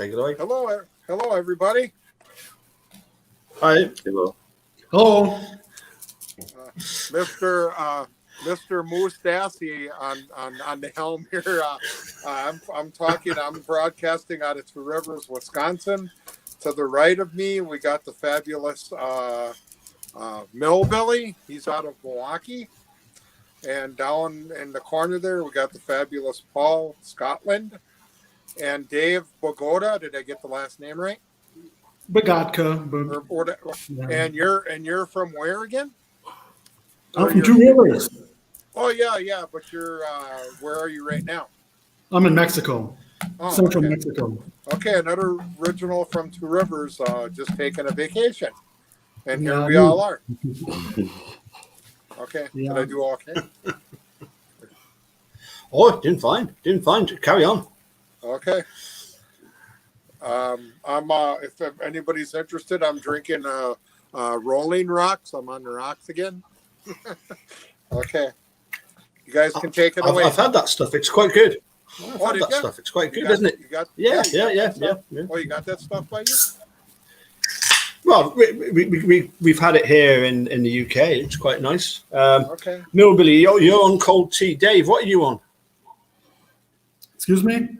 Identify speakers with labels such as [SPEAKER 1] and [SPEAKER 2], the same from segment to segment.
[SPEAKER 1] Take it away.
[SPEAKER 2] Hello, everybody.
[SPEAKER 1] Hi.
[SPEAKER 3] Hello.
[SPEAKER 4] Hello.
[SPEAKER 2] Mr. Moose Dassey on the helm here. I'm broadcasting out of Two Rivers, Wisconsin. To the right of me, we got the fabulous Millbilly. He's out of Milwaukee. And down in the corner there, we got the fabulous Paul, Scotland. And Dave Bogoda. Did I get the last name right?
[SPEAKER 4] Bogotka.
[SPEAKER 2] And you're from where again?
[SPEAKER 4] I'm from Two Rivers.
[SPEAKER 2] Oh yeah. But you're where are you right now?
[SPEAKER 4] I'm in Mexico, Central
[SPEAKER 2] okay.
[SPEAKER 4] Mexico.
[SPEAKER 2] Okay, another original from Two Rivers, just taking a vacation, and here we all are. Okay, did I do okay?
[SPEAKER 1] Oh, doing fine. Carry on.
[SPEAKER 2] Okay. I'm if anybody's interested, I'm drinking Rolling Rocks. I'm on the rocks again. Okay, you guys can take it away.
[SPEAKER 1] I've had that stuff. It's quite good. I've had that
[SPEAKER 2] you?
[SPEAKER 1] stuff. It's quite good, isn't it? Yeah.
[SPEAKER 2] Oh, you got that stuff by you?
[SPEAKER 1] Well, we've had it here in the UK. It's quite nice.
[SPEAKER 2] Okay.
[SPEAKER 1] Millbilly, you're on cold tea. Dave, what are you on?
[SPEAKER 4] Excuse me?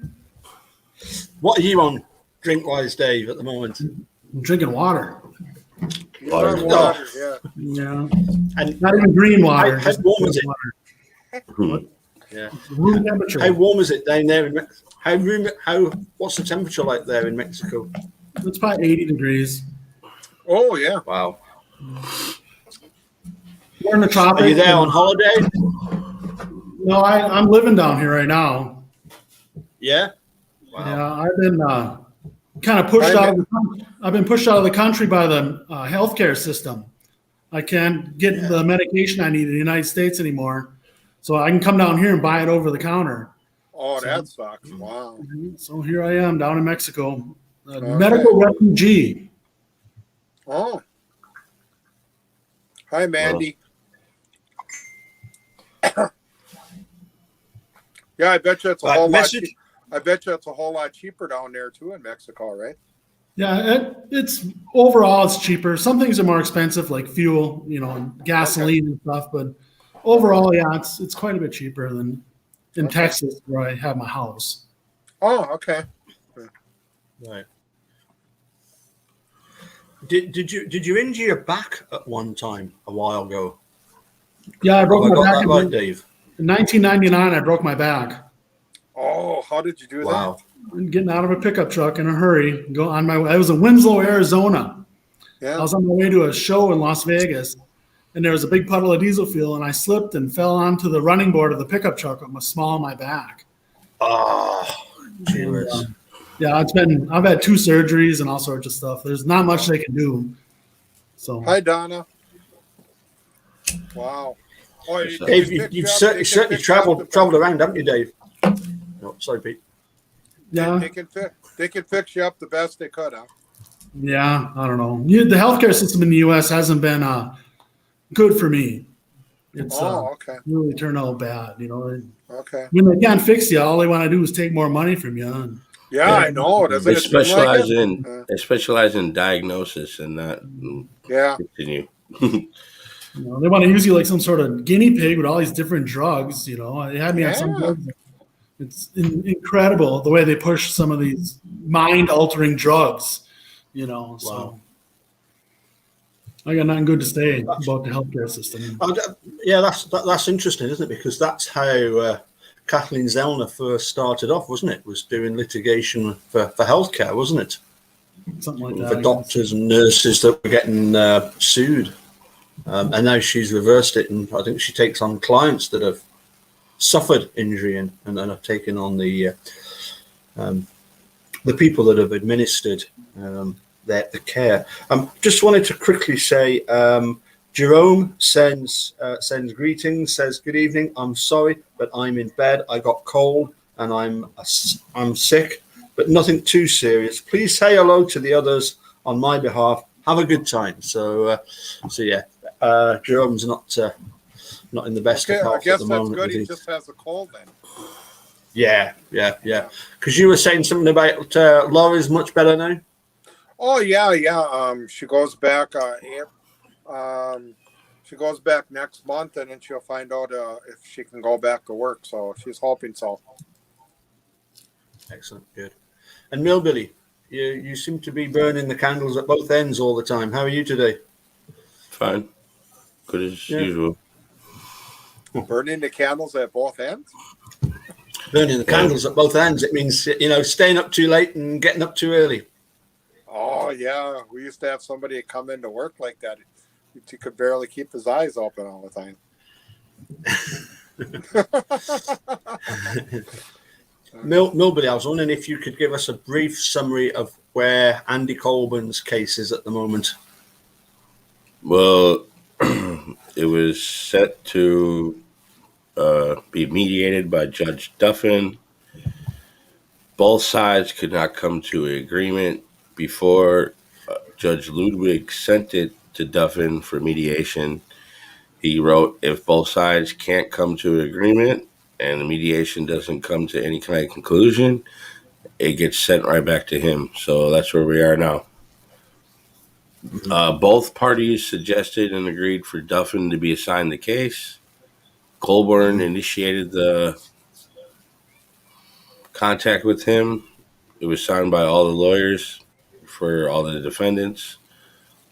[SPEAKER 1] What are you on, drink-wise, Dave, at the moment?
[SPEAKER 4] I'm drinking water.
[SPEAKER 2] Water, yeah.
[SPEAKER 4] Yeah.
[SPEAKER 1] And
[SPEAKER 4] not even green water.
[SPEAKER 1] How warm is it?
[SPEAKER 4] Water.
[SPEAKER 1] Yeah.
[SPEAKER 4] Room temperature.
[SPEAKER 1] How warm is it down there? What's the temperature like there in Mexico?
[SPEAKER 4] It's about 80 degrees.
[SPEAKER 2] Oh yeah.
[SPEAKER 1] Wow.
[SPEAKER 4] We're in the tropics.
[SPEAKER 1] Are you there on holiday?
[SPEAKER 4] No, I'm living down here right now.
[SPEAKER 1] Yeah. Wow.
[SPEAKER 4] Yeah, I've been kind of pushed out. I've been pushed out of the country by the healthcare system. I can't get the medication I need in the United States anymore, so I can come down here and buy it over the counter.
[SPEAKER 2] Oh, that sucks! Wow.
[SPEAKER 4] So here I am down in Mexico, medical refugee.
[SPEAKER 2] Oh. Hi, Mandy. Yeah, I bet you it's a whole lot. I bet you it's a whole lot cheaper down there too in Mexico, right?
[SPEAKER 4] Yeah, it's overall it's cheaper. Some things are more expensive, like fuel, and gasoline and stuff. But overall, yeah, it's quite a bit cheaper than in Texas, where I have my house.
[SPEAKER 2] Oh, okay.
[SPEAKER 1] Right. Did you injure your back at one time a while ago?
[SPEAKER 4] Yeah, I broke my back.
[SPEAKER 1] Right, Dave.
[SPEAKER 4] In 1999, I broke my back.
[SPEAKER 2] Oh, how did you do that?
[SPEAKER 4] Getting out of a pickup truck in a hurry, go on my way. I was in Winslow, Arizona.
[SPEAKER 2] Yeah.
[SPEAKER 4] I was on my way to a show in Las Vegas, and there was a big puddle of diesel fuel, and I slipped and fell onto the running board of the pickup truck with my small on my back.
[SPEAKER 1] Oh, cheers.
[SPEAKER 4] Yeah, I've had 2 surgeries and all sorts of stuff. There's not much they can do. So
[SPEAKER 2] hi, Donna. Wow. Oh,
[SPEAKER 1] Dave, you've certainly traveled around, haven't you, Dave? No, sorry, Pete.
[SPEAKER 4] Yeah,
[SPEAKER 2] they can fix you up the best they could, huh?
[SPEAKER 4] Yeah, I don't know. The healthcare system in the U.S. hasn't been good for me. It's really turned out bad.
[SPEAKER 2] Okay.
[SPEAKER 4] When they can't fix you, all they want to do is take more money from you.
[SPEAKER 2] I know.
[SPEAKER 3] They specialize in diagnosis and not continue.
[SPEAKER 4] They want to use you like some sort of guinea pig with all these different drugs. They had me on some drugs. It's incredible the way they push some of these mind-altering drugs. So I got nothing good to say about the healthcare system.
[SPEAKER 1] Yeah, that's interesting, isn't it? Because that's how Kathleen Zellner first started off, wasn't it? Was doing litigation for healthcare, wasn't it?
[SPEAKER 4] Something like that.
[SPEAKER 1] For doctors and nurses that were getting sued. And now she's reversed it, and I think she takes on clients that have suffered injury and then have taken on the people that have administered the care. Just wanted to quickly say, Jerome sends greetings. Says, "Good evening. I'm sorry, but I'm in bed. I got cold and I'm sick, but nothing too serious. Please say hello to the others on my behalf. Have a good time." So yeah. Jerome's not in the best of health
[SPEAKER 2] I guess
[SPEAKER 1] at the moment.
[SPEAKER 2] That's good. He just has a cold then.
[SPEAKER 1] Yeah. Because you were saying something about Laura's much better now.
[SPEAKER 2] Oh yeah. She goes back. She goes back next month, and then she'll find out if she can go back to work. So she's hoping so.
[SPEAKER 1] Excellent, good. And Millbilly, you seem to be burning the candles at both ends all the time. How are you today?
[SPEAKER 3] Fine. Good as usual.
[SPEAKER 2] Burning the candles at both ends?
[SPEAKER 1] Burning the candles at both ends. It means, staying up too late and getting up too early.
[SPEAKER 2] Oh, yeah. We used to have somebody come into work like that. He could barely keep his eyes open all the time.
[SPEAKER 1] Millbilly, I was wondering if you could give us a brief summary of where Andy Colburn's case is at the moment.
[SPEAKER 3] Well, it was set to be mediated by Judge Duffin. Both sides could not come to an agreement before Judge Ludwig sent it to Duffin for mediation. He wrote, if both sides can't come to an agreement and the mediation doesn't come to any kind of conclusion, it gets sent right back to him. So that's where we are now. Both parties suggested and agreed for Duffin to be assigned the case. Colburn initiated the contact with him. It was signed by all the lawyers for all the defendants.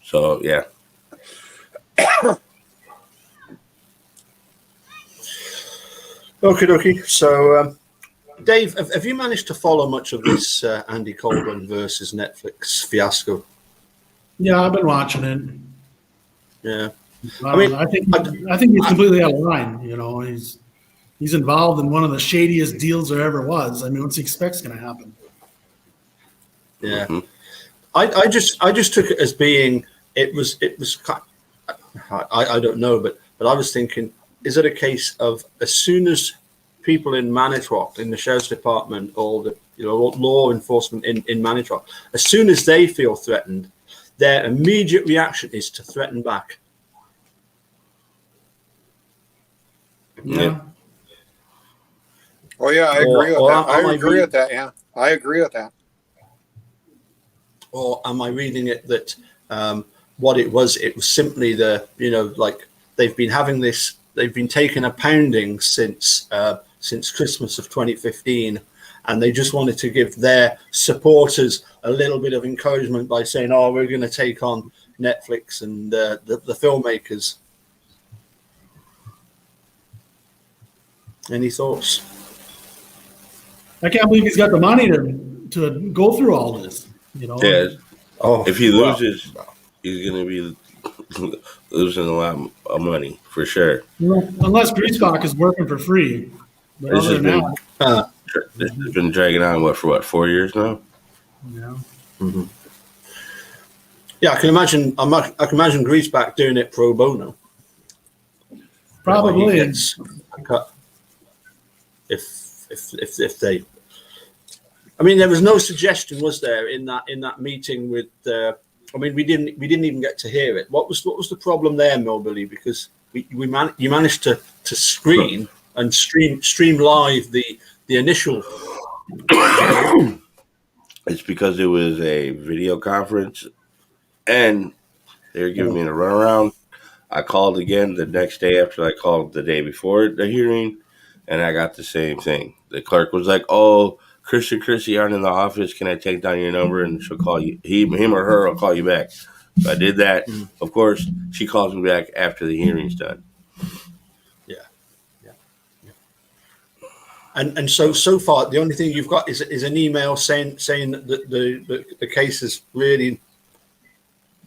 [SPEAKER 3] So, yeah.
[SPEAKER 1] Okay. So, Dave, have you managed to follow much of this Andy Colburn versus Netflix fiasco?
[SPEAKER 4] Yeah, I've been watching it.
[SPEAKER 1] Yeah.
[SPEAKER 4] I think he's completely out of line. He's involved in one of the shadiest deals there ever was. I mean, what's he expect's going to happen?
[SPEAKER 1] Yeah. Mm-hmm. I just took it as being it was I don't know, but I was thinking, is it a case of as soon as people in Manitowoc, in the sheriff's department, or the law enforcement in Manitowoc, as soon as they feel threatened, their immediate reaction is to threaten back.
[SPEAKER 4] Yeah.
[SPEAKER 2] Oh yeah, I agree with that. I agree with that. Yeah, I agree with that.
[SPEAKER 1] Or am I reading it that what it was simply they've been taking a pounding since Christmas of 2015, and they just wanted to give their supporters a little bit of encouragement by saying, "Oh, we're going to take on Netflix and the filmmakers." Any thoughts?
[SPEAKER 4] I can't believe he's got the money to go through all this.
[SPEAKER 3] Yeah. If he loses, he's going to be losing a lot of money for sure.
[SPEAKER 4] Unless Griesbach is working for free. But
[SPEAKER 3] this has been dragging on for 4 years now.
[SPEAKER 4] Yeah.
[SPEAKER 1] Mm-hmm. Yeah, I can imagine. I can imagine Griesbach doing it pro bono.
[SPEAKER 4] Probably.
[SPEAKER 1] He gets a cut if they. I mean, there was no suggestion, was there, in that meeting with? We didn't even get to hear it. What was the problem there, Millbilly? Because you managed to screen and stream live the initial.
[SPEAKER 3] It's because it was a video conference, and they were giving me a runaround. I called again the next day after I called the day before the hearing, and I got the same thing. The clerk was like, "Oh, Chris and Chrissy aren't in the office. Can I take down your number and she'll call you? Him or her will call you back." So I did that. Of course, she calls me back after the hearing's done.
[SPEAKER 1] Yeah. And so far, the only thing you've got is an email saying that the case is really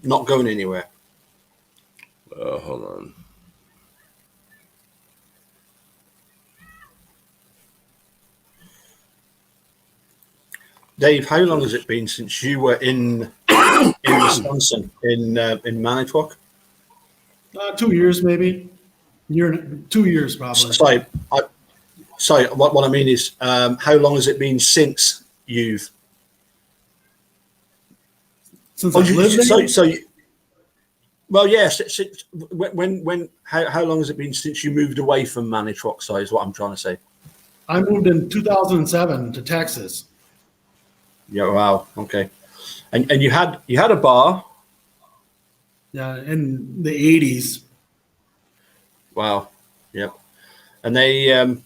[SPEAKER 1] not going anywhere.
[SPEAKER 3] Hold on.
[SPEAKER 1] Dave, how long has it been since you were in Wisconsin, in Manitowoc?
[SPEAKER 4] 2 years, maybe. 2 years, probably.
[SPEAKER 1] Sorry. What I mean is, how long has it been since you've?
[SPEAKER 4] Since I've lived there?
[SPEAKER 1] Well, yes. When? How long has it been since you moved away from Manitowoc? Is what I'm trying to say.
[SPEAKER 4] I moved in 2007 to Texas.
[SPEAKER 1] Yeah. Wow. Okay. And you had a bar.
[SPEAKER 4] Yeah, in the 80s.
[SPEAKER 1] Wow. Yep. And they and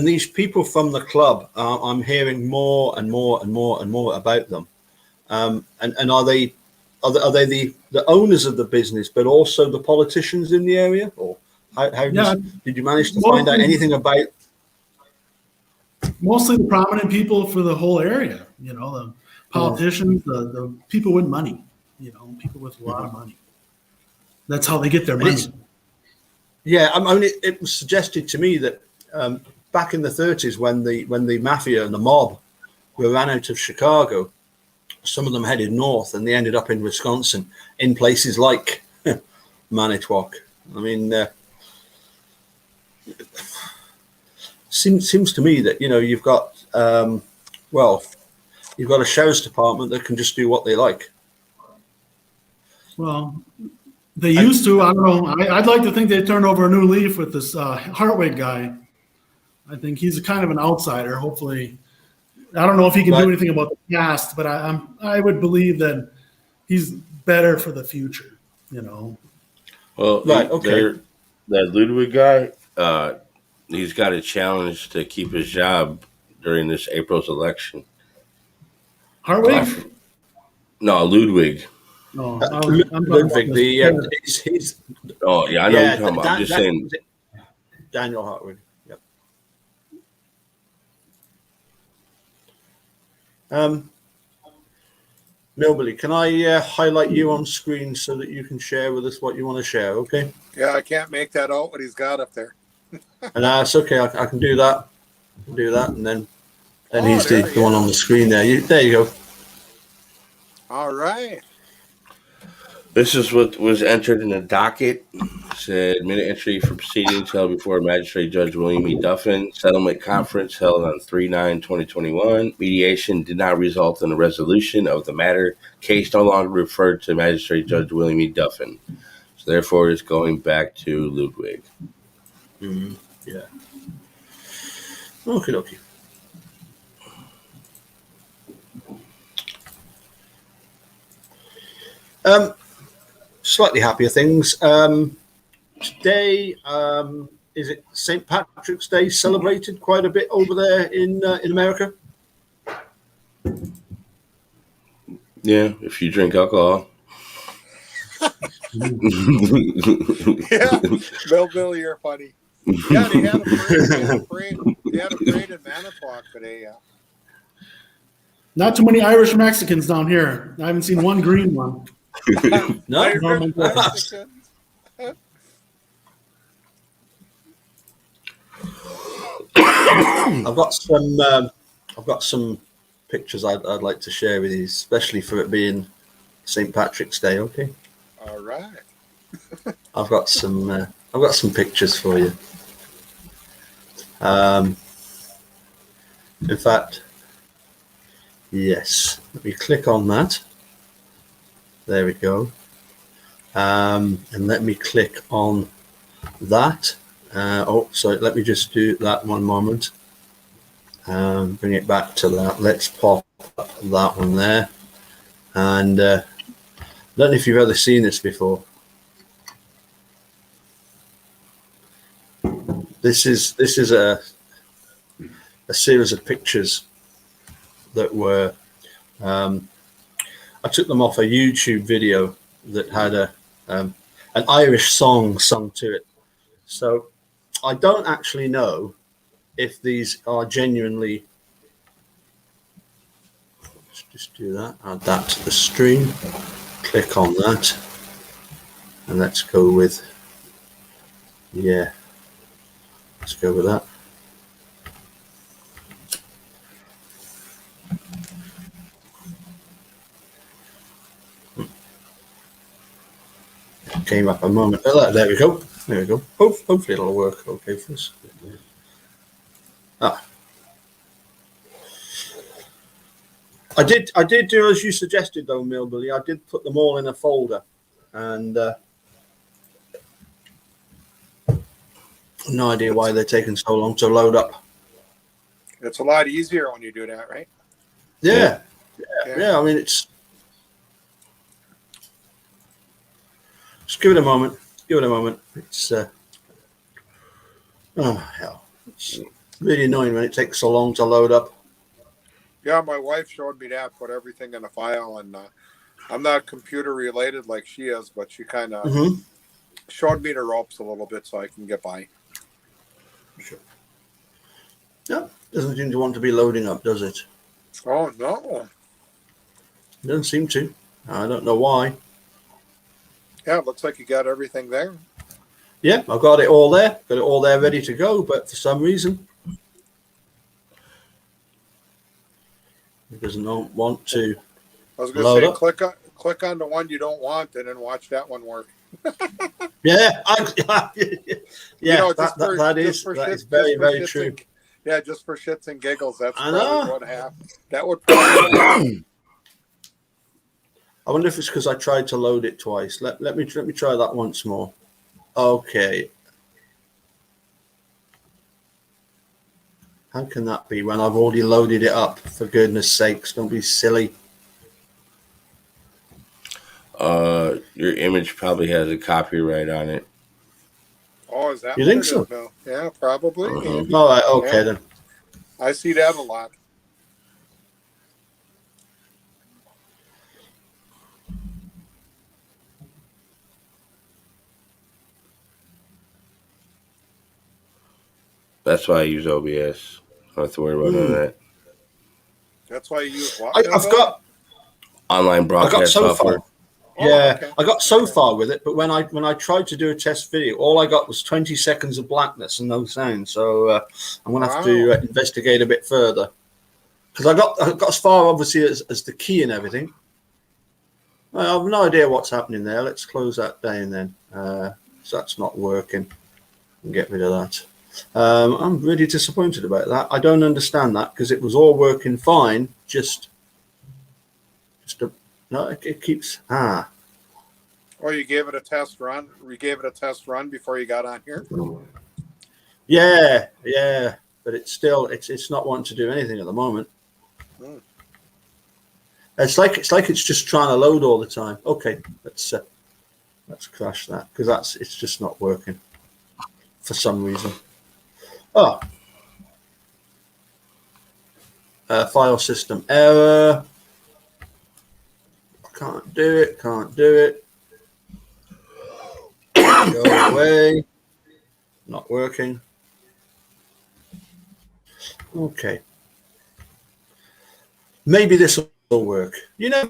[SPEAKER 1] these people from the club, I'm hearing more and more and more and more about them. And are they the owners of the business, but also the politicians in the area, or
[SPEAKER 4] Yeah,
[SPEAKER 1] did you manage to find out anything about?
[SPEAKER 4] mostly the prominent people for the whole area. You know, the politicians, the people with money. You know, people with a lot of money. That's how they get their money.
[SPEAKER 1] Yeah, I mean, it was suggested to me that back in the 30s, when the mafia and the mob were ran out of Chicago, some of them headed north, and they ended up in Wisconsin, in places like Manitowoc. I mean, seems to me that you've got you've got a sheriff's department that can just do what they like.
[SPEAKER 4] Well, they used to. I don't know. I'd like to think they turned over a new leaf with this Hartwig guy. I think he's kind of an outsider. Hopefully, I don't know if he can do anything about the past, but I would believe that he's better for the future. You know.
[SPEAKER 3] Well, that Ludwig guy, he's got a challenge to keep his job during this April's election.
[SPEAKER 4] Hartwig?
[SPEAKER 3] No, Ludwig.
[SPEAKER 4] No,
[SPEAKER 1] Ludwig. He's.
[SPEAKER 3] Oh yeah, I know what you're talking about. I'm just saying.
[SPEAKER 1] Daniel Hartwig. Yep. Millbilly, can I highlight you on screen so that you can share with us what you want to share? Okay.
[SPEAKER 2] Yeah, I can't make that out what he's got up there.
[SPEAKER 1] And it's okay. I can do that. And then he's the one on the screen there. There you go.
[SPEAKER 2] All right.
[SPEAKER 3] This is what was entered in the docket. It said minute entry for proceedings held before Magistrate Judge William E. Duffin. Settlement conference held on 3/9/2021. Mediation did not result in a resolution of the matter. Case no longer referred to Magistrate Judge William E. Duffin. So therefore, it's going back to Ludwig.
[SPEAKER 1] Mm-hmm. Yeah. Okay. Slightly happier things. Today, is it St. Patrick's Day celebrated quite a bit over there in America?
[SPEAKER 3] Yeah, if you drink alcohol.
[SPEAKER 2] Yeah, Bill, you're funny. Yeah, they had a parade. They had a parade in Manitowoc today. Yeah.
[SPEAKER 4] Not too many Irish Mexicans down here. I haven't seen one green one.
[SPEAKER 1] No. I've got some pictures I'd like to share with you, especially for it being St. Patrick's Day. Okay.
[SPEAKER 2] All right.
[SPEAKER 1] I've got some pictures for you. In fact, yes. Let me click on that. There we go. And let me click on that. Sorry. Let me just do that one moment. Bring it back to that. Let's pop up that one there. And I don't know if you've ever seen this before. This is a series of pictures that were I took them off a YouTube video that had an Irish song sung to it. So I don't actually know if these are genuinely. Let's just do that. Add that to the stream. Click on that, and let's go with. Yeah. Let's go with that. Came up a moment. Oh, there we go. Hopefully it'll work okay for us. I did do as you suggested though, Millbilly. I did put them all in a folder, and no idea why they're taking so long to load up.
[SPEAKER 2] It's a lot easier when you do that, right?
[SPEAKER 1] Yeah. I mean, it's. Just give it a moment. It's. Oh hell! It's really annoying when it takes so long to load up.
[SPEAKER 2] Yeah, my wife showed me that, put everything in a file, and I'm not computer related like she is, but she kind of showed me the ropes a little bit so I can get by.
[SPEAKER 1] Sure. No, doesn't seem to want to be loading up, does it?
[SPEAKER 2] Oh no!
[SPEAKER 1] It doesn't seem to. I don't know why.
[SPEAKER 2] Yeah, it looks like you got everything there.
[SPEAKER 1] Yeah, I've got it all there. Got it all there ready to go, but for some reason it doesn't want to.
[SPEAKER 2] I was going to say, click on the one you don't want, and then watch that one work.
[SPEAKER 1] Yeah, that is very, very true.
[SPEAKER 2] Just for shits and giggles, that's probably what happened. That would probably.
[SPEAKER 1] I wonder if it's because I tried to load it twice. Let me try that once more. Okay. How can that be when I've already loaded it up? For goodness sakes, don't be silly.
[SPEAKER 3] Your image probably has a copyright on it.
[SPEAKER 2] Oh, is that?
[SPEAKER 1] You think so?
[SPEAKER 2] No. Yeah, probably.
[SPEAKER 1] All right. Okay then.
[SPEAKER 2] I see that a lot.
[SPEAKER 3] That's why I use OBS. I don't have to worry about none of that.
[SPEAKER 2] That's why you use what?
[SPEAKER 1] I've got
[SPEAKER 3] online broadcast software.
[SPEAKER 1] Far. Yeah, okay. I got so far with it, but when I tried to do a test video, all I got was 20 seconds of blackness and no sound. So I'm going to have to investigate a bit further, because I got as far obviously as the key and everything. I have no idea what's happening there. Let's close that down then. So that's not working. Get rid of that. I'm really disappointed about that. I don't understand that, because it was all working fine. No, it keeps.
[SPEAKER 2] Oh, you gave it a test run. You gave it a test run before you got on here.
[SPEAKER 1] Yeah, but it's not wanting to do anything at the moment. It's like it's just trying to load all the time. Okay, let's crash that, because it's just not working for some reason. File system error. Can't do it. Go away. Not working. Okay. Maybe this will work. Maybe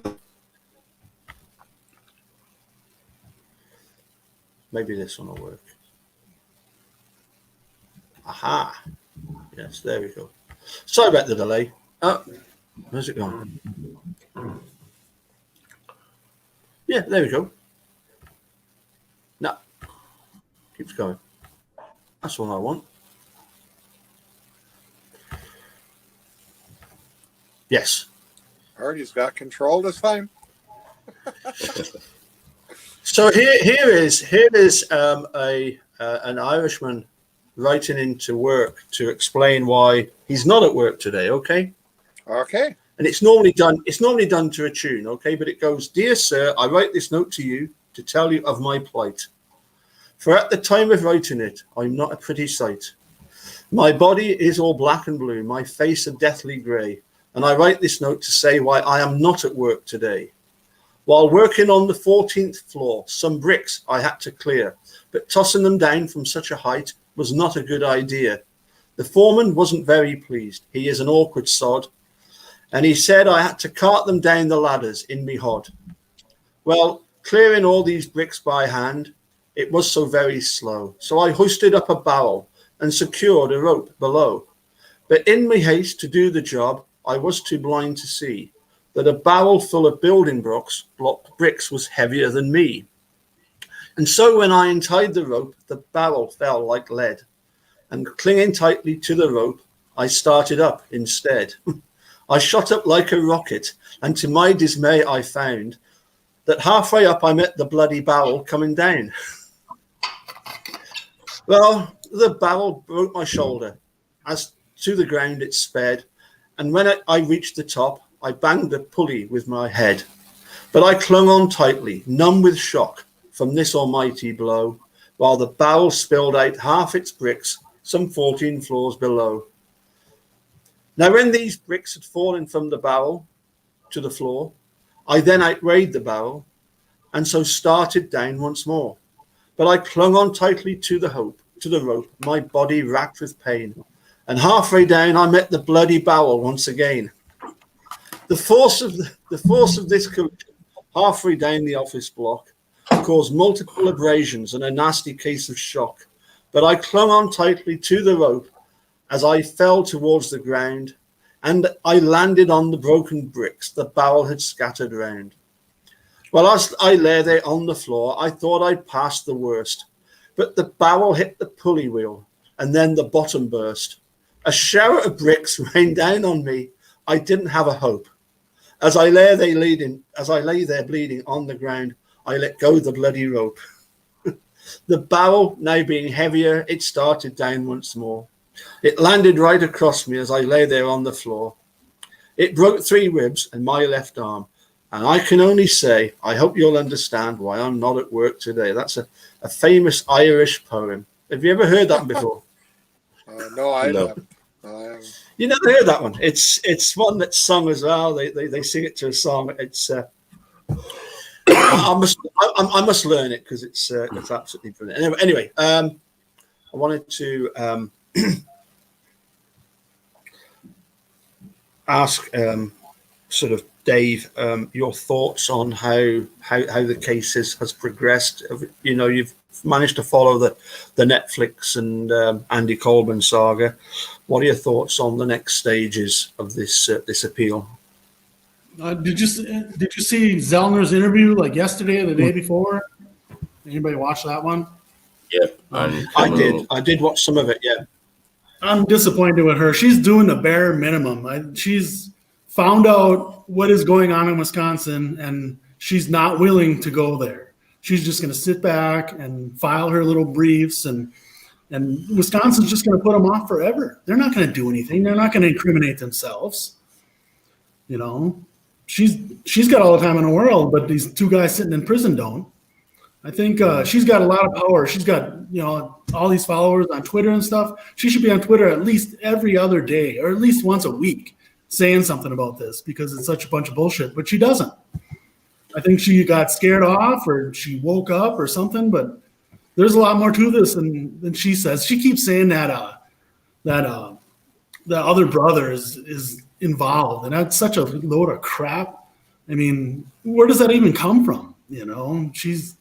[SPEAKER 1] this one will work. Aha. Yes, there we go. Sorry about the delay. Oh, where's it gone? Yeah, there we go. No. Keeps going. That's all I want. Yes.
[SPEAKER 2] Artie's got control this time.
[SPEAKER 1] So here is an Irishman writing into work to explain why he's not at work today. Okay.
[SPEAKER 2] Okay.
[SPEAKER 1] And it's normally done to a tune, okay? But it goes, "Dear sir, I write this note to you to tell you of my plight. For at the time of writing it, I'm not a pretty sight. My body is all black and blue, my face a deathly grey, and I write this note to say why I am not at work today. While working on the 14th floor, some bricks I had to clear, but tossing them down from such a height was not a good idea. The foreman wasn't very pleased. He is an awkward sod. And he said I had to cart them down the ladders in me hod. Well, clearing all these bricks by hand, it was so very slow. So I hoisted up a barrel and secured a rope below. But in me haste to do the job, I was too blind to see that a barrel full of building bricks was heavier than me. And so when I untied the rope, the barrel fell like lead. And clinging tightly to the rope, I started up instead. I shot up like a rocket, and to my dismay I found that halfway up I met the bloody barrel coming down. Well, the barrel broke my shoulder, as To the ground it sped, and when I reached the top, I banged the pulley with my head. But I clung on tightly, numb with shock from this almighty blow, while the barrel spilled out half its bricks, some 14 floors below. Now, when these bricks had fallen from the barrel to the floor, I then outweighed the barrel, and so started down once more. But I clung on tightly to the rope, my body racked with pain, and halfway down I met the bloody barrel once again. The force of this collision halfway down the office block caused multiple abrasions and a nasty case of shock. But I clung on tightly to the rope as I fell towards the ground, and I landed on the broken bricks the barrel had scattered round. Well, as I lay there on the floor, I thought I'd passed the worst, but the barrel hit the pulley wheel, and then the bottom burst. A shower of bricks rained down on me. I didn't have a hope. As I lay there bleeding on the ground, I let go the bloody rope. The barrel now being heavier, it started down once more. It landed right across me as I lay there on the floor. It broke 3 ribs and my left arm. And I can only say, I hope you'll understand why I'm not at work today. That's a famous Irish poem. Have you ever heard that before?
[SPEAKER 2] No, I
[SPEAKER 3] No.
[SPEAKER 2] haven't.
[SPEAKER 1] You never heard that one? It's one that's sung as well. They sing it to a song. It's I must learn it because it's absolutely brilliant. Anyway, I wanted to ask sort of Dave your thoughts on how the case has progressed. You know, you've managed to follow the Netflix and Andy Colburn saga. What are your thoughts on the next stages of this appeal?
[SPEAKER 4] Did you see Zellner's interview like yesterday or the day before? Anybody watch that one?
[SPEAKER 3] Yep,
[SPEAKER 1] I did watch some of it. Yeah,
[SPEAKER 4] I'm disappointed with her. She's doing the bare minimum. She's found out what is going on in Wisconsin, and she's not willing to go there. She's just going to sit back and file her little briefs, and Wisconsin's just going to put them off forever. They're not going to do anything. They're not going to incriminate themselves. You know, she's got all the time in the world, but these 2 guys sitting in prison don't. I think she's got a lot of power. She's got, you know, all these followers on Twitter and stuff. She should be on Twitter at least every other day or at least once a week saying something about this because it's such a bunch of bullshit, but she doesn't. I think she got scared off or she woke up or something, but there's a lot more to this than she says. She keeps saying that the other brother is involved, and that's such a load of crap. I mean, where does that even come from? You know, she's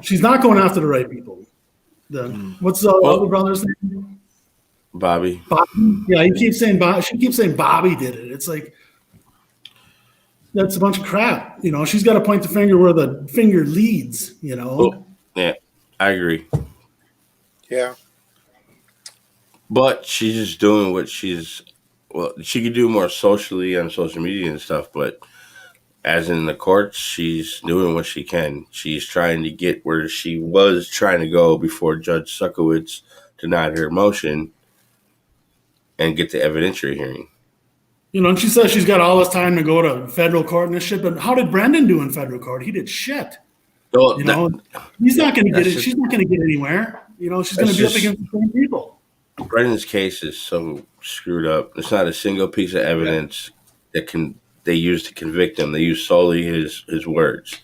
[SPEAKER 4] not going after the right people. What's the other brother's name?
[SPEAKER 3] Bobby.
[SPEAKER 4] Yeah, he keeps saying she keeps saying Bobby did it. It's like that's a bunch of crap. You know, she's got to point the finger where the finger leads. You know.
[SPEAKER 3] Oh, yeah, I agree.
[SPEAKER 2] Yeah.
[SPEAKER 3] But she's just doing what she could do more socially on social media and stuff, but as in the courts, she's doing what she can. She's trying to get where she was trying to go before Judge Suckowitz denied her motion and get the evidentiary hearing.
[SPEAKER 4] You know, and she says she's got all this time to go to federal court and this shit, but how did Brendan do in federal court? He did shit.
[SPEAKER 3] Well,
[SPEAKER 4] you know, he's not going to get it. She's not going to get anywhere. You know, she's going to be up against the same people.
[SPEAKER 3] Brendan's case is so screwed up. It's not a single piece of evidence that they use to convict him. They use solely his words.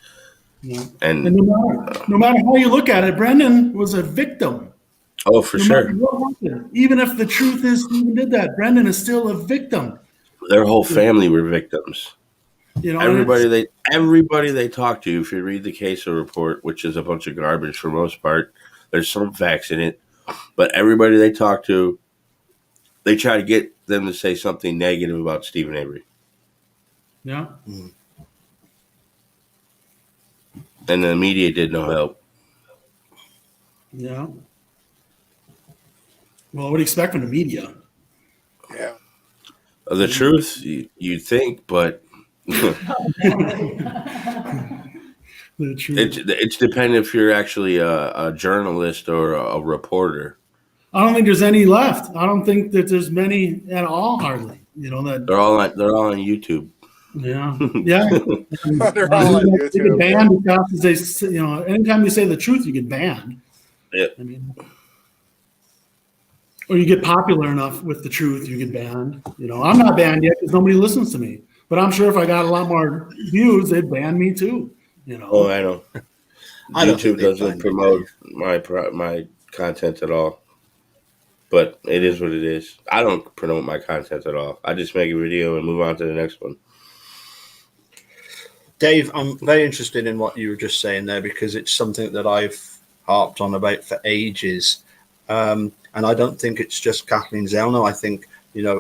[SPEAKER 4] Yeah. And no matter how you look at it, Brendan was a victim.
[SPEAKER 3] Oh, for sure.
[SPEAKER 4] Even if the truth is Stephen did that, Brendan is still a victim.
[SPEAKER 3] Their whole family were victims.
[SPEAKER 4] You know,
[SPEAKER 3] everybody they talk to, if you read the case report, which is a bunch of garbage for most part, there's some facts in it, but everybody they talk to, they try to get them to say something negative about Stephen Avery.
[SPEAKER 4] Yeah.
[SPEAKER 3] And the media did no help.
[SPEAKER 4] Yeah. Well, what do you expect from the media?
[SPEAKER 2] Yeah.
[SPEAKER 3] The truth, you'd think, but
[SPEAKER 4] The truth.
[SPEAKER 3] it's dependent if you're actually a journalist or a reporter.
[SPEAKER 4] I don't think there's any left. I don't think that there's many at all, hardly. That
[SPEAKER 3] They're all on YouTube.
[SPEAKER 4] yeah, yeah.
[SPEAKER 2] They're all on
[SPEAKER 4] They
[SPEAKER 2] YouTube.
[SPEAKER 4] get banned as fast as they, anytime you say the truth, you get banned.
[SPEAKER 3] Yeah.
[SPEAKER 4] I mean, or you get popular enough with the truth, you get banned. I'm not banned yet because nobody listens to me. But I'm sure if I got a lot more views, they'd ban me too.
[SPEAKER 3] Oh, I know. YouTube doesn't promote
[SPEAKER 1] Dave.
[SPEAKER 3] my content at all. But it is what it is. I don't promote my content at all. I just make a video and move on to the next one.
[SPEAKER 1] Dave, I'm very interested in what you were just saying there because it's something that I've harped on about for ages. And I don't think it's just Kathleen Zellner. I think,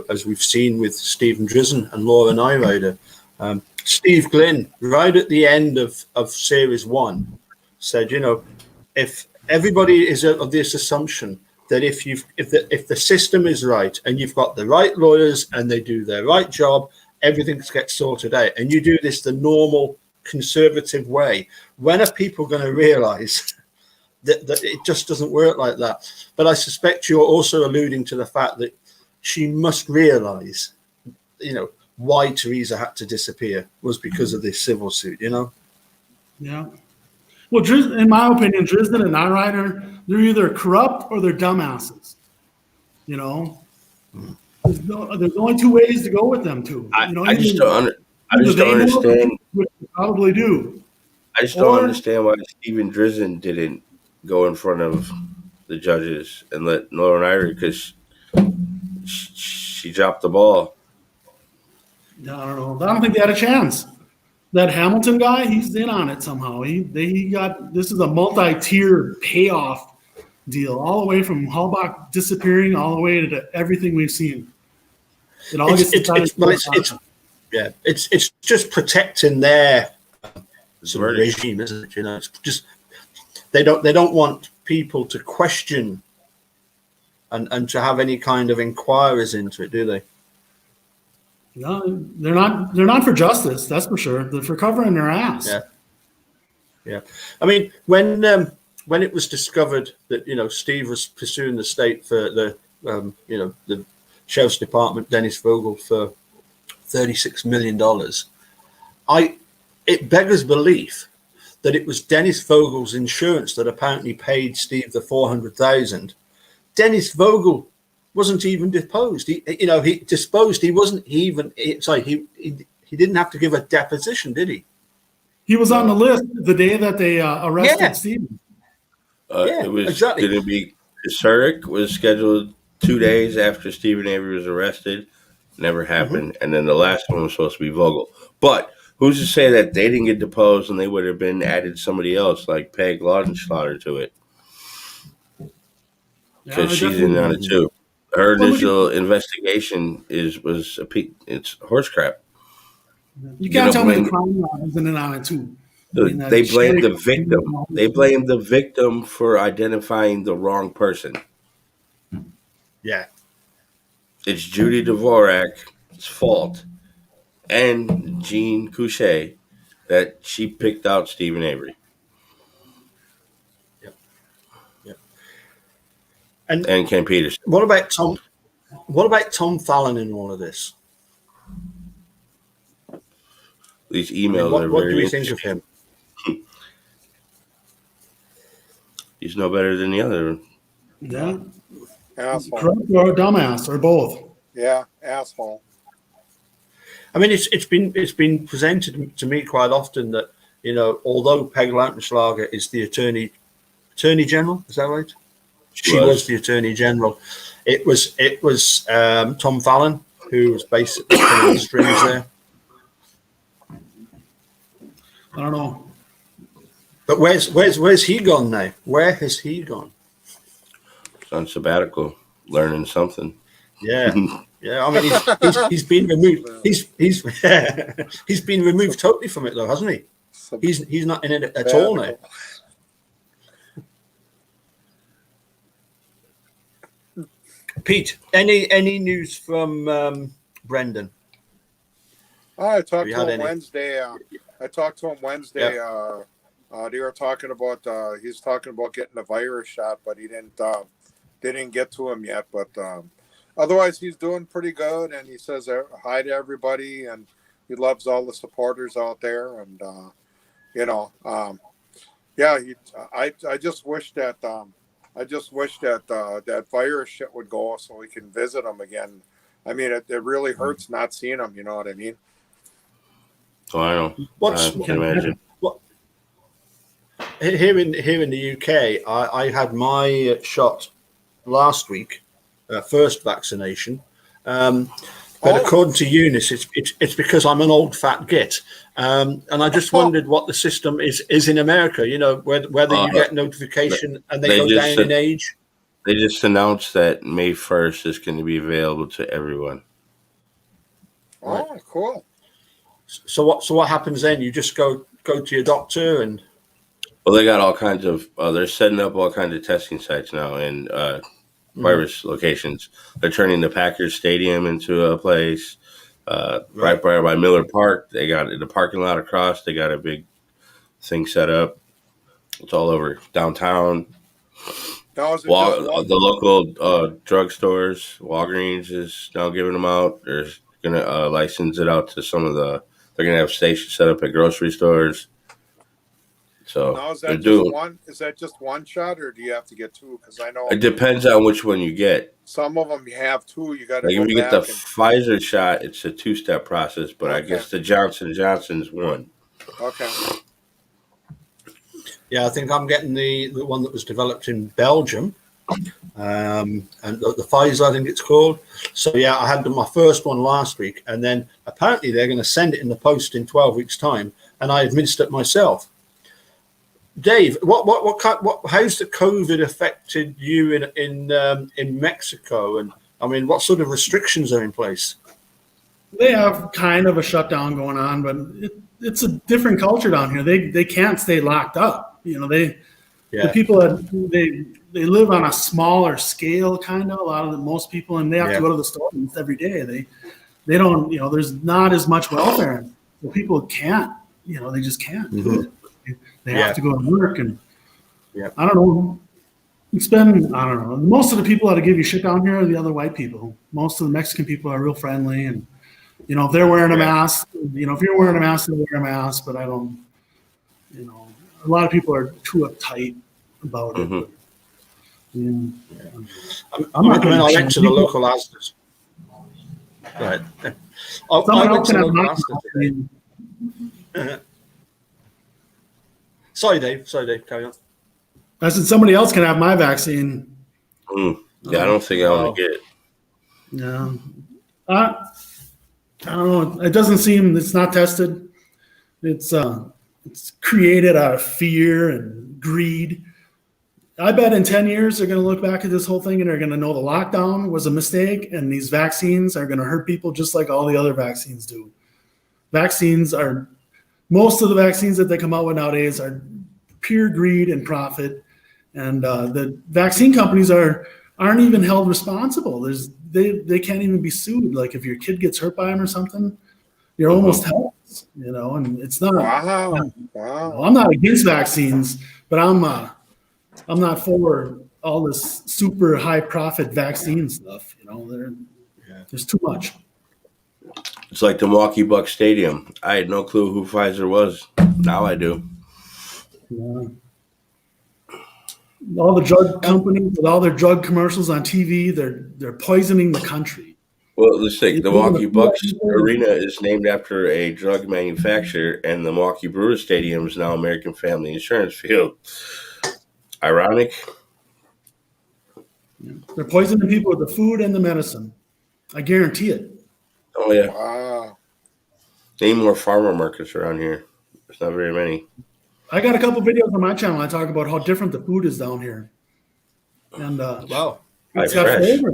[SPEAKER 1] as we've seen with Stephen Drizzen and Laura Nyrider, Steve Glynn, right at the end of Series 1, said, if everybody is of this assumption that if the system is right and you've got the right lawyers and they do their right job, everything gets sorted out. And you do this the normal conservative way. When are people going to realize that it just doesn't work like that? But I suspect you're also alluding to the fact that she must realize, why Teresa had to disappear was because of this civil suit,
[SPEAKER 4] Yeah. Well, in my opinion, Drisden and Nyrider, they're either corrupt or they're dumbasses. There's only two ways to go with them two.
[SPEAKER 3] I just don't understand.
[SPEAKER 4] Which they probably do.
[SPEAKER 3] I just don't understand why Stephen Drizzen didn't go in front of the judges and let Laura Nyrider, because she dropped the ball.
[SPEAKER 4] I don't know. I don't think they had a chance. That Hamilton guy, he's in on it somehow. He got, this is a multi-tier payoff deal, all the way from Halbach disappearing all the way to everything we've seen. It all gets
[SPEAKER 1] it's just protecting their sort of regime, isn't it? It's just they don't want people to question and to have any kind of inquiries into it, do they?
[SPEAKER 4] No, they're not for justice, that's for sure. They're for covering their ass.
[SPEAKER 1] Yeah. I mean, when it was discovered that Steve was pursuing the state for the the sheriff's department, Dennis Vogel, for $36 million, it beggars belief that it was Dennis Vogel's insurance that apparently paid Steve the $400,000. Dennis Vogel wasn't even deposed. He disposed. He wasn't even. He didn't have to give a deposition, did he?
[SPEAKER 4] He was on the list the day that they arrested Stephen.
[SPEAKER 3] It was
[SPEAKER 1] exactly.
[SPEAKER 3] going to be Surik was scheduled 2 days after Stephen Avery was arrested. Never happened. And then the last one was supposed to be Vogel. But who's to say that they didn't get deposed and they would have been added somebody else like Peg Laudenschlager to it? Because she's in on it too. Her initial investigation it's horse crap.
[SPEAKER 4] You can't tell me the crime lab isn't in on it too.
[SPEAKER 3] They blame the victim. They blame the victim for identifying the wrong person.
[SPEAKER 1] Yeah.
[SPEAKER 3] It's Judy Dvorak's fault and Jean Couché that she picked out Stephen Avery.
[SPEAKER 1] Yep.
[SPEAKER 3] And Ken Peterson.
[SPEAKER 1] What about Tom Fallon in all of this?
[SPEAKER 3] These emails are very
[SPEAKER 1] what do we think of him?
[SPEAKER 3] He's no better than the other.
[SPEAKER 4] Yeah.
[SPEAKER 2] Asshole.
[SPEAKER 4] Corrupt or a dumbass, or both.
[SPEAKER 2] Yeah, asshole.
[SPEAKER 1] I mean, it's been presented to me quite often that although Peg Lautenschlager is the attorney general, is that right? She was the attorney general. It was Tom Fallon who was basically pulling the strings there.
[SPEAKER 4] I don't know.
[SPEAKER 1] But where's he gone now? Where has he gone?
[SPEAKER 3] He's on sabbatical, learning something.
[SPEAKER 1] Yeah. Yeah, I mean, he's been removed. He's been removed totally from it, though, hasn't he? He's not in it at all now. Pete, any news from Brendan?
[SPEAKER 2] I talked to him Wednesday. They were talking about he's talking about getting a virus shot, but he didn't. didn't get to him yet, but otherwise he's doing pretty good. And he says hi to everybody, and he loves all the supporters out there. And yeah, I just wish that that virus shit would go so we can visit him again. I mean, it really hurts not seeing him. You know what I mean?
[SPEAKER 3] Oh, I know. I can imagine.
[SPEAKER 1] Here in the UK, I had my shot last week, first vaccination. But according to Eunice, it's because I'm an old fat git, and I just wondered what the system is in America. You know, whether you get notification and they go down in age.
[SPEAKER 3] They just announced that May 1st is going to be available to everyone.
[SPEAKER 2] Oh, cool.
[SPEAKER 1] So what happens then? You just go to your doctor and.
[SPEAKER 3] Well, they got all kinds of. They're setting up all kinds of testing sites now in virus locations. They're turning the Packers Stadium into a place. Right by Miller Park, they got the parking lot across. They got a big thing set up. It's all over downtown. The local drugstores, Walgreens is now giving them out. They're going to license it out to some of the. They're going to have stations set up at grocery stores. So
[SPEAKER 2] now, is that just one shot, or do you have to get two? Because I know
[SPEAKER 3] it depends on which one you get.
[SPEAKER 2] Some of them you have two. You got to.
[SPEAKER 3] Like if you get the Pfizer shot, it's a 2-step process, but I guess the Johnson & Johnson's one.
[SPEAKER 2] Okay.
[SPEAKER 1] Yeah, I think I'm getting the one that was developed in Belgium, and the Pfizer, I think it's called. So yeah, I had my first one last week, and then apparently they're going to send it in the post in 12 weeks' time, and I administered it myself. Dave, how's the COVID affected you in Mexico? And I mean, what sort of restrictions are in place?
[SPEAKER 4] They have kind of a shutdown going on, but it's a different culture down here. They can't stay locked up. You know, the people that they live on a smaller scale, kind of most people, and they have to go to the store every day. They don't, you know, there's not as much welfare. So people can't, you know, they just can't do it. They have to go to work, and I don't know. I don't know. Most of the people that give you shit down here are the other white people. Most of the Mexican people are real friendly, and you know if they're wearing a mask, you know if you're wearing a mask, they wear a mask. But I don't, you know, a lot of people are too uptight about it.
[SPEAKER 1] I went to the local Asda's. Right. I went to the local Asda's. Sorry, Dave. Carry on.
[SPEAKER 4] I said somebody else can have my vaccine.
[SPEAKER 3] Yeah, I don't think I want to get it.
[SPEAKER 4] No. I don't know. It doesn't seem, it's not tested. It's created out of fear and greed. I bet in 10 years they're going to look back at this whole thing and they're going to know the lockdown was a mistake, and these vaccines are going to hurt people just like all the other vaccines do. Most of the vaccines that they come out with nowadays are pure greed and profit, and the vaccine companies aren't even held responsible. They can't even be sued. Like if your kid gets hurt by them or something, you're almost helpless, you know. And it's not. Wow. I'm not against vaccines, but I'm not for all this super high profit vaccine stuff. You know, there's too much.
[SPEAKER 3] It's like the Milwaukee Bucks Stadium. I had no clue who Pfizer was. Now I do.
[SPEAKER 4] Yeah. All the drug companies with all their drug commercials on TV, they're poisoning the country.
[SPEAKER 3] Well, let's think. The Milwaukee Bucks Arena is named after a drug manufacturer, and the Milwaukee Brewers Stadium is now American Family Insurance Field. Ironic.
[SPEAKER 4] They're poisoning people with the food and the medicine. I guarantee it.
[SPEAKER 3] Oh, yeah.
[SPEAKER 2] Wow.
[SPEAKER 3] Need more farmer markets around here. There's not very many.
[SPEAKER 4] I got a couple videos on my channel. I talk about how different the food is down here. And
[SPEAKER 1] wow.
[SPEAKER 4] It's got flavor.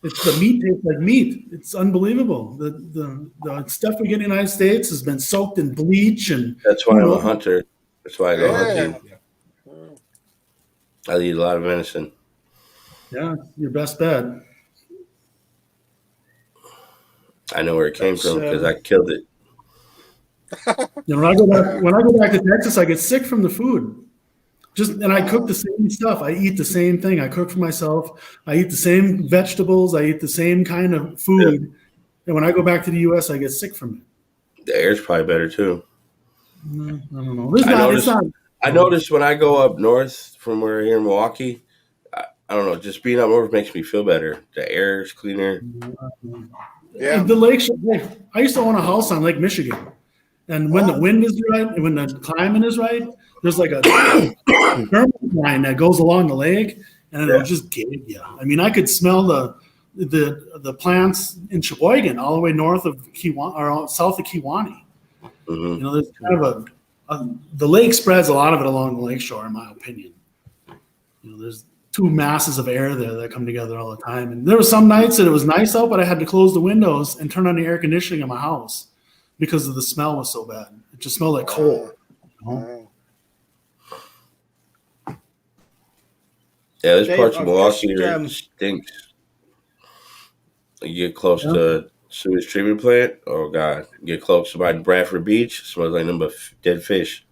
[SPEAKER 4] The meat tastes like meat. It's unbelievable. The stuff we get in the United States has been soaked in bleach. And
[SPEAKER 3] that's why I'm a hunter. That's why I go hunting. I eat a lot of venison.
[SPEAKER 4] Yeah, your best bet.
[SPEAKER 3] I know where it came from because I killed it.
[SPEAKER 4] You know, when I go back to Texas, I get sick from the food. And I cook the same stuff. I eat the same thing. I cook for myself. I eat the same vegetables. I eat the same kind of food. Yeah. And when I go back to the U.S., I get sick from it.
[SPEAKER 3] The air's probably better too.
[SPEAKER 4] I don't know.
[SPEAKER 3] I noticed when I go up north from where here in Milwaukee, I don't know, just being up north makes me feel better. The air is cleaner.
[SPEAKER 4] Yeah. The lake. I used to own a house on Lake Michigan. And when the wind is right, and when the climate is right, there's like a thermal line that goes along the lake, and it'll just get you. I mean, I could smell the plants in Sheboygan all the way north of Kewanee or south of Kewanee. Mm-hmm. You know, there's kind of the lake spreads a lot of it along the lakeshore, in my opinion. You know, there's two masses of air there that come together all the time. And there were some nights that it was nice out, but I had to close the windows and turn on the air conditioning in my house because of the smell was so bad. It just smelled like coal. You know?
[SPEAKER 3] Yeah, there's parts of Milwaukee that stinks. You get close to sewage treatment plant, oh God. You get close to Bradford Beach, smells like nothing but dead fish.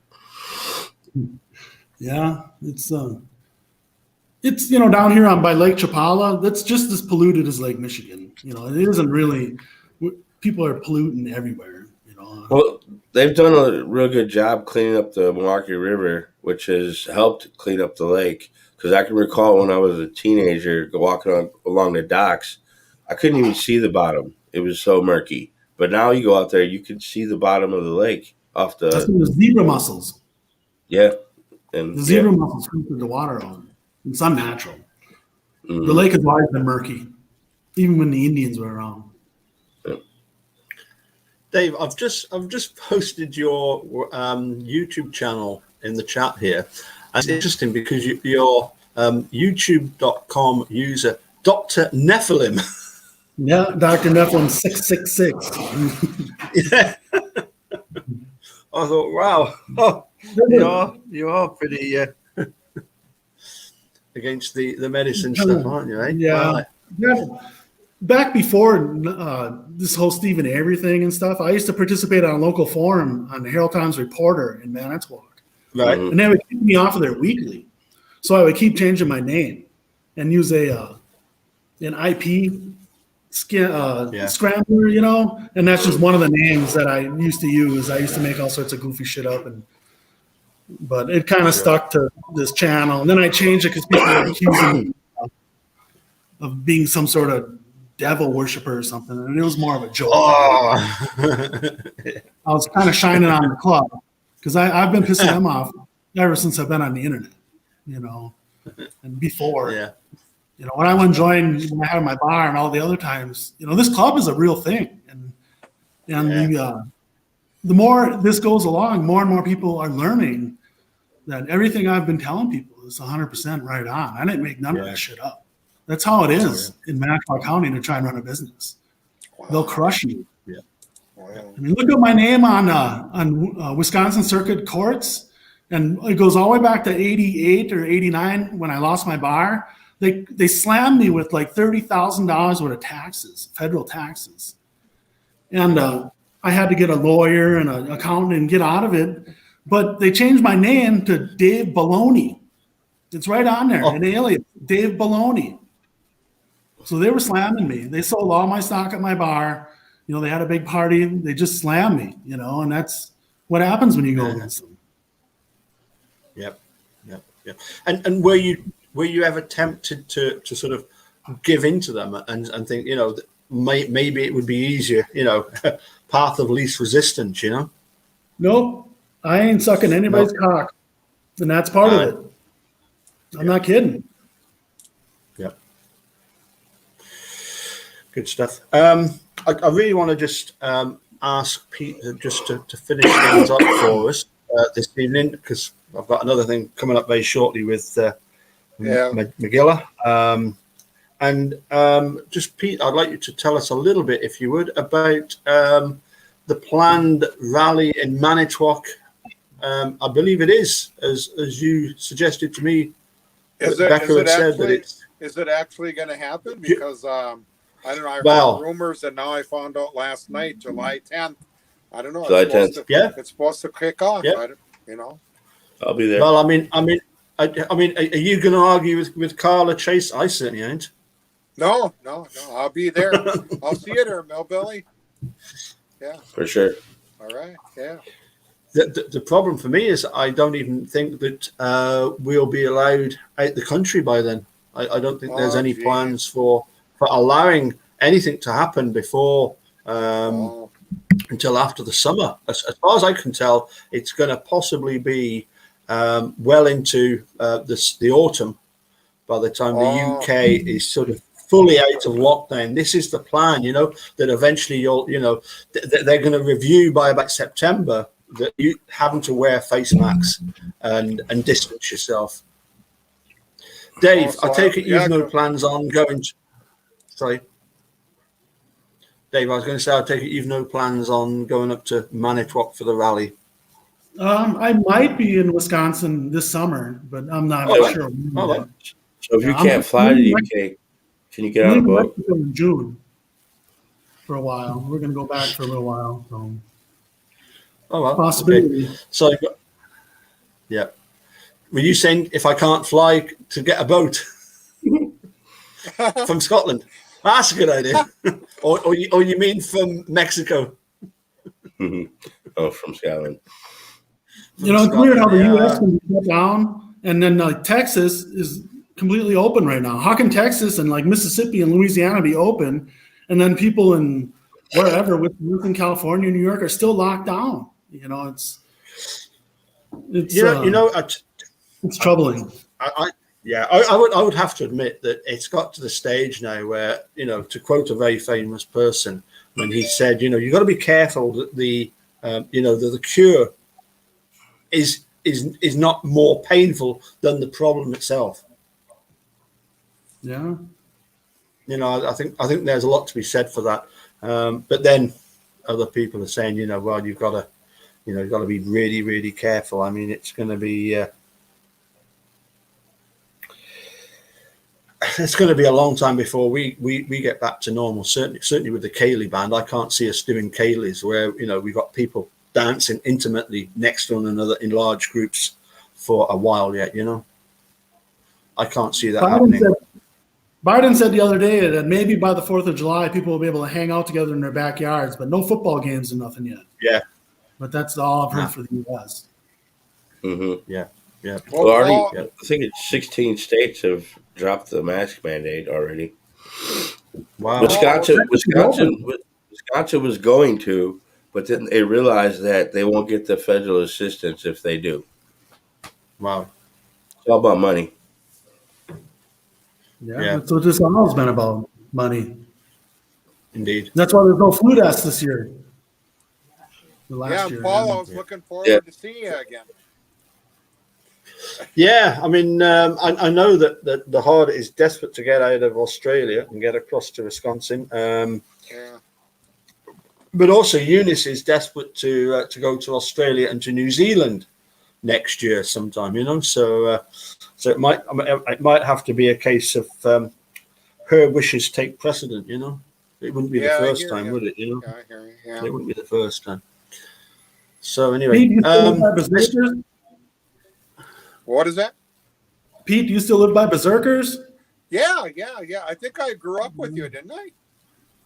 [SPEAKER 4] Yeah, it's you know, down here by Lake Chapala, that's just as polluted as Lake Michigan. You know, it isn't really. People are polluting everywhere. You know.
[SPEAKER 3] Well, they've done a real good job cleaning up the Milwaukee River, which has helped clean up the lake. Because I can recall when I was a teenager walking along the docks, I couldn't even see the bottom. It was so murky. But now you go out there, you can see the bottom of the lake off the.
[SPEAKER 4] That's the zebra mussels.
[SPEAKER 3] Yeah, and
[SPEAKER 4] the zebra mussels come through the water on. It's unnatural. Mm-hmm. The lake has always been murky, even when the Indians were around.
[SPEAKER 1] Dave, I've just posted your YouTube channel in the chat here. And it's interesting because your YouTube.com user, Dr. Nephilim.
[SPEAKER 4] Yeah, Dr. Nephilim 666.
[SPEAKER 1] Yeah. I thought, wow, you are pretty against the medicine stuff, aren't you? Eh?
[SPEAKER 4] Yeah. Wow. Back before this whole Stephen Avery thing and stuff, I used to participate on a local forum on the Herald Times Reporter in Manitowoc.
[SPEAKER 1] Right.
[SPEAKER 4] And they would keep me off of there weekly. So I would keep changing my name and use an IP scrambler, you know, and that's just one of the names that I used to use. I used to make all sorts of goofy shit up, but it kind of stuck to this channel. And then I changed it because people were accusing me of being some sort of devil worshiper or something, and it was more of a joke. Oh. I was kind of shining on the club because I've been pissing them off ever since I've been on the internet, you know, and before.
[SPEAKER 1] Yeah.
[SPEAKER 4] You know, when I went and when I had my bar and all the other times, you know, this club is a real thing, and the more this goes along, more and more people are learning that everything I've been telling people is 100% right on. I didn't make none of that shit up. That's how it is in Manitowoc County to try and run a business. Wow. They'll crush you.
[SPEAKER 1] Yeah.
[SPEAKER 4] Wow. I mean, look at my name on Wisconsin Circuit Courts, and it goes all the way back to 88 or 89 when I lost my bar. They slammed me with like $30,000 worth of taxes, federal taxes, and I had to get a lawyer and an accountant and get out of it. But they changed my name to Dave Baloney. It's right on there, an alias, Dave Baloney. So they were slamming me. They sold all my stock at my bar. You know, they had a big party. They just slammed me, you know, and that's what happens when you go against them.
[SPEAKER 1] Yep. And were you ever tempted to sort of give in to them and think, you know, that maybe it would be easier, you know, path of least resistance, you know?
[SPEAKER 4] Nope. I ain't sucking anybody's cock. And that's part of it. I'm not kidding.
[SPEAKER 1] Yep. Good stuff. I really want to just ask Pete just to finish things up for us this evening, because I've got another thing coming up very shortly with Magilla. Just Pete, I'd like you to tell us a little bit, if you would, about the planned rally in Manitowoc. I believe it is, as you suggested to me.
[SPEAKER 2] Is it actually going to happen? Because I don't know. I heard rumors, and now I found out last night, July 10th. I don't know.
[SPEAKER 3] July 10th.
[SPEAKER 2] It's supposed to kick off.
[SPEAKER 1] Yeah.
[SPEAKER 2] You know.
[SPEAKER 3] I'll be there.
[SPEAKER 1] Well, I mean, I mean, are you going to argue with Carl or Chase? I certainly ain't.
[SPEAKER 2] No. I'll be there. I'll see you there, Millbilly. Yeah.
[SPEAKER 3] For sure.
[SPEAKER 2] All right. Yeah.
[SPEAKER 1] The problem for me is I don't even think that we'll be allowed out the country by then. I don't think there's any plans for allowing anything to happen before until after the summer. As far as I can tell, it's going to possibly be well into the autumn by the time the UK is sort of fully out of lockdown. This is the plan, that eventually they're going to review by about September that you having to wear face masks and distance yourself. Dave, I take it you've no plans on going to... Sorry. Dave, I was going to say, I take it you've no plans on going up to Manitowoc for the rally.
[SPEAKER 4] I might be in Wisconsin this summer, but I'm not sure.
[SPEAKER 3] So if you can't fly to the UK, can you get on a boat?
[SPEAKER 4] In June for a while. We're going to go back for a little while. So.
[SPEAKER 1] Oh, well.
[SPEAKER 4] Possibility.
[SPEAKER 1] Okay. So, yeah. Were you saying if I can't fly to get a boat from Scotland? That's a good idea. or you mean from Mexico?
[SPEAKER 3] Oh, from Scotland.
[SPEAKER 4] It's weird how the U.S. can be shut down, and then Texas is completely open right now. How can Texas and Mississippi and Louisiana be open, and then people in wherever, Wisconsin, California, New York, are still locked down? It's it's troubling.
[SPEAKER 1] I would have to admit that it's got to the stage now where, to quote a very famous person, when he said, you've got to be careful that the cure is not more painful than the problem itself.
[SPEAKER 4] Yeah.
[SPEAKER 1] I think there's a lot to be said for that. But then other people are saying, well, you've got to be really, really careful. I mean, it's going to be a long time before we get back to normal. Certainly with the Ceilidh band, I can't see us doing Ceilidhs where we've got people dancing intimately next to one another in large groups for a while yet. I can't see that happening.
[SPEAKER 4] Biden said the other day that maybe by the 4th of July, people will be able to hang out together in their backyards, but no football games and nothing yet.
[SPEAKER 1] Yeah.
[SPEAKER 4] But that's all I've heard for the U.S.
[SPEAKER 3] Mm-hmm.
[SPEAKER 1] Yeah.
[SPEAKER 3] Well, already, I think it's 16 states have dropped the mask mandate already.
[SPEAKER 1] Wow.
[SPEAKER 3] Wisconsin was going to, but then they realized that they won't get the federal assistance if they do.
[SPEAKER 1] Wow.
[SPEAKER 3] It's all about money.
[SPEAKER 4] Yeah. That's what this all has been about, money.
[SPEAKER 1] Indeed.
[SPEAKER 4] That's why there's no flu deaths this year.
[SPEAKER 2] Last year. Paul, I was looking forward to seeing you again.
[SPEAKER 1] Yeah, I mean, I know that the Horde is desperate to get out of Australia and get across to Wisconsin. But also Eunice is desperate to go to Australia and to New Zealand next year sometime. So it might have to be a case of her wishes take precedent. It wouldn't be the first time, would it?
[SPEAKER 2] Yeah, I hear you. Yeah.
[SPEAKER 1] It wouldn't be the first time. So anyway,
[SPEAKER 4] Pete,
[SPEAKER 2] what is that?
[SPEAKER 4] Pete, do you still live by Berserkers?
[SPEAKER 2] Yeah. I think I grew up with you, didn't I?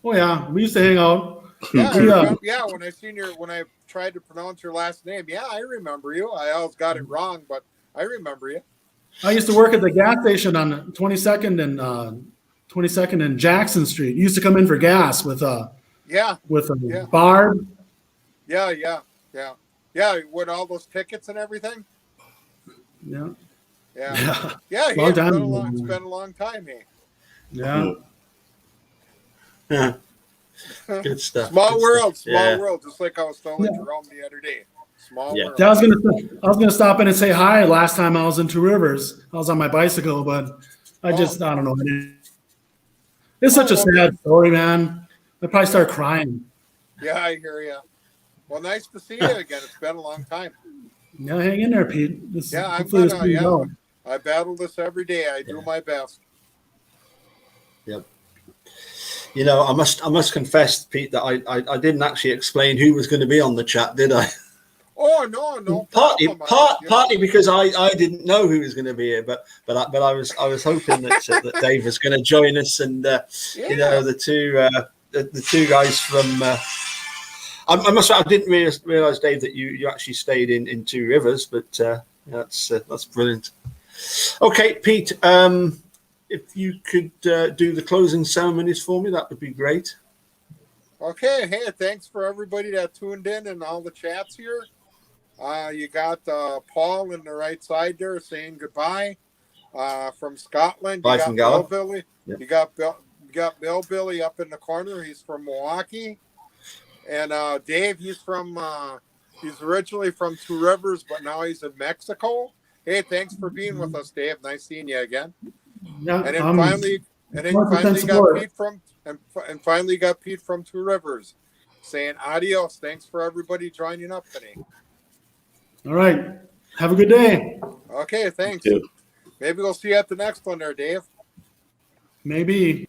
[SPEAKER 4] Oh yeah, we used to hang out.
[SPEAKER 2] Yeah, when I tried to pronounce your last name, I remember you. I always got it wrong, but I remember you.
[SPEAKER 4] I used to work at the gas station on 22nd and Jackson Street. You used to come in for gas with Barb.
[SPEAKER 2] Yeah. With all those tickets and everything.
[SPEAKER 4] Yeah.
[SPEAKER 2] It's been a long time, hey.
[SPEAKER 4] Yeah.
[SPEAKER 1] Good stuff.
[SPEAKER 2] Small world, just like I was telling Jerome the other day. Small world.
[SPEAKER 4] I was gonna stop in and say hi last time I was in Two Rivers. I was on my bicycle, but I don't know. It's such a sad story, man. I probably start crying.
[SPEAKER 2] Yeah, I hear you. Well, nice to see you again. It's been a long time.
[SPEAKER 4] Yeah, hang in there, Pete.
[SPEAKER 2] I battle this every day. I do my best.
[SPEAKER 1] Yep. I must confess, Pete, that I didn't actually explain who was going to be on the chat, did I?
[SPEAKER 2] Oh no
[SPEAKER 1] Partly,
[SPEAKER 2] problem.
[SPEAKER 1] partly because I didn't know who was going to be here, but I was hoping that Dave was going to join us, and you know, the two guys from. I must. I didn't realize, Dave, that you actually stayed in Two Rivers, but that's brilliant. Okay, Pete. If you could do the closing ceremonies for me, that would be great.
[SPEAKER 2] Okay, hey, thanks for everybody that tuned in and all the chats here. You got Paul in the right side there saying goodbye. From Scotland,
[SPEAKER 1] Bye
[SPEAKER 2] you
[SPEAKER 1] from
[SPEAKER 2] got Bill
[SPEAKER 1] Gallup.
[SPEAKER 2] Billy.
[SPEAKER 1] Yep.
[SPEAKER 2] You got Bill Billy up in the corner. He's from Milwaukee. And Dave, he's originally from Two Rivers, but now he's in Mexico. Hey, thanks for being with us, Dave. Nice seeing you again.
[SPEAKER 4] Yeah,
[SPEAKER 2] And then finally got Pete from Two Rivers saying adios. Thanks for everybody joining up today.
[SPEAKER 4] All right. Have a good day.
[SPEAKER 2] Okay, thanks.
[SPEAKER 3] You too.
[SPEAKER 2] Maybe we'll see you at the next one there, Dave.
[SPEAKER 4] Maybe.